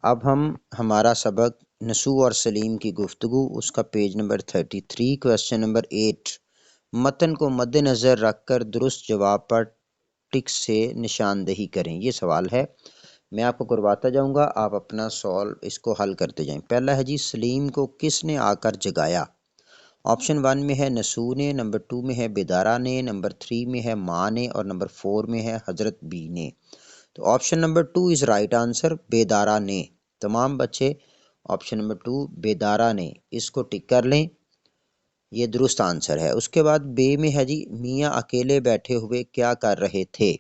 अब हम हमारा सबक नसू और सलीम की गुफ्तगू, उसका पेज नंबर 33, क्वेश्चन नंबर 8, मतन को मद्देनज़र रखकर दुरुस्त जवाब पर टिक से निशानदही करें। ये सवाल है, मैं आपको करवाता जाऊंगा, आप अपना सॉल्व इसको हल करते जाएं। पहला है जी, सलीम को किसने आकर जगाया? ऑप्शन 1 में है नसू ने, नंबर 2 में है बेदारा ने, नंबर 3 में है माँ ने और नंबर 4 में है हजरत बी ने। तो option number 2 is right answer, बेदारा ने। तमाम बच्चे ऑप्शन नंबर 2 बेदारा ने, इसको टिक कर लें, ये दुरुस्त आंसर है। उसके बाद बे में है जी, मियाँ अकेले बैठे हुए क्या कर रहे थे?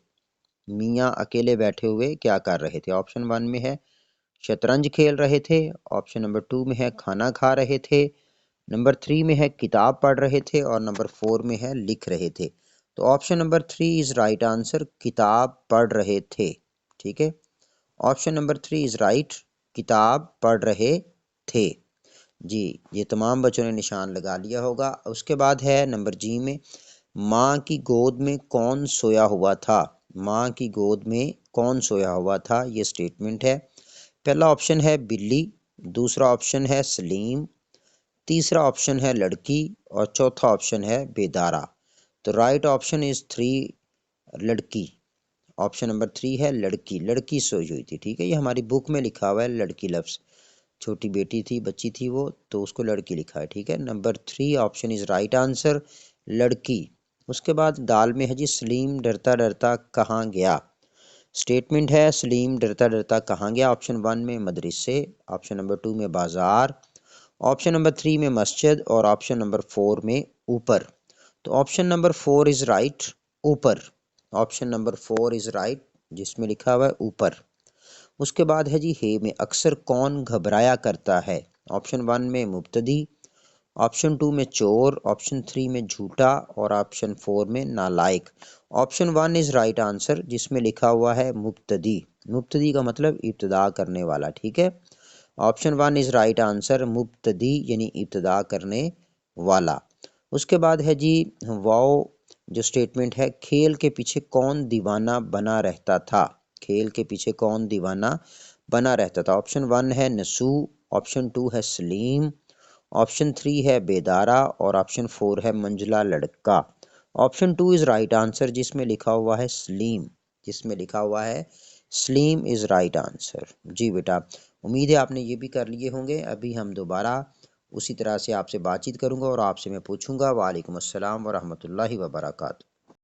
मियाँ अकेले बैठे हुए क्या कर रहे थे? ऑप्शन 1 में है शतरंज खेल रहे थे, ऑप्शन नंबर 2 में है खाना खा रहे थे, नंबर 3 में है किताब पढ़ रहे थे और नंबर 4 में है लिख रहे थे। तो option number 3 is right answer, किताब पढ़ रहे थे। ठीक है, ऑप्शन नंबर 3 इज़ राइट, किताब पढ़ रहे थे। जी, ये तमाम बच्चों ने निशान लगा लिया होगा। उसके बाद है नंबर जी में, माँ की गोद में कौन सोया हुआ था? माँ की गोद में कौन सोया हुआ था? ये स्टेटमेंट है। पहला ऑप्शन है बिल्ली, दूसरा ऑप्शन है सलीम, तीसरा ऑप्शन है लड़की और चौथा ऑप्शन है बेदारा। तो राइट ऑप्शन इज़ 3, लड़की। ऑप्शन नंबर 3 है लड़की, लड़की सोई हुई थी। ठीक है, ये हमारी बुक में लिखा हुआ है लड़की लफ्ज़, छोटी बेटी थी, बच्ची थी वो, तो उसको लड़की लिखा है। ठीक है, number 3 option is right answer, लड़की। उसके बाद दाल में है जी, सलीम डरता डरता कहाँ गया? स्टेटमेंट है सलीम डरता डरता कहाँ गया? ऑप्शन 1 में मदरसे, ऑप्शन नंबर 2 में बाज़ार, ऑप्शन नंबर 3 में मस्जिद और ऑप्शन नंबर 4 में ऊपर। तो ऑप्शन नंबर 4 इज़ राइट, ऊपर। ऑप्शन नंबर 4 इज़ राइट, जिसमें लिखा हुआ है ऊपर। उसके बाद है जी, हे में अक्सर कौन घबराया करता है? ऑप्शन 1 में मुब्तदी, ऑप्शन 2 में चोर, ऑप्शन 3 में झूठा और ऑप्शन 4 में नालायक। ऑप्शन 1 इज़ राइट आंसर, जिसमें लिखा हुआ है मुब्तदी। मुब्तदी का मतलब इब्तदा करने वाला। ठीक है, ऑप्शन 1 इज़ राइट आंसर, मुब्तदी यानी इब्तदा करने वाला। उसके बाद है जी वाओ, जो स्टेटमेंट है, खेल के पीछे कौन दीवाना बना रहता था? खेल के पीछे कौन दीवाना बना रहता था? ऑप्शन 1 है नसू, ऑप्शन 2 है सलीम, ऑप्शन 3 है बेदारा और ऑप्शन 4 है मंजुला लड़का। ऑप्शन 2 इज़ राइट आंसर, जिसमें लिखा हुआ है सलीम, जिसमें लिखा हुआ है सलीम इज़ राइट आंसर। जी बेटा, उम्मीद है आपने ये भी कर लिए होंगे। अभी हम दोबारा उसी तरह से आपसे बातचीत करूंगा और आपसे मैं पूछूंगा। वालेकुम अस्सलाम वरहमतुल्लाहि वबरकातुहू।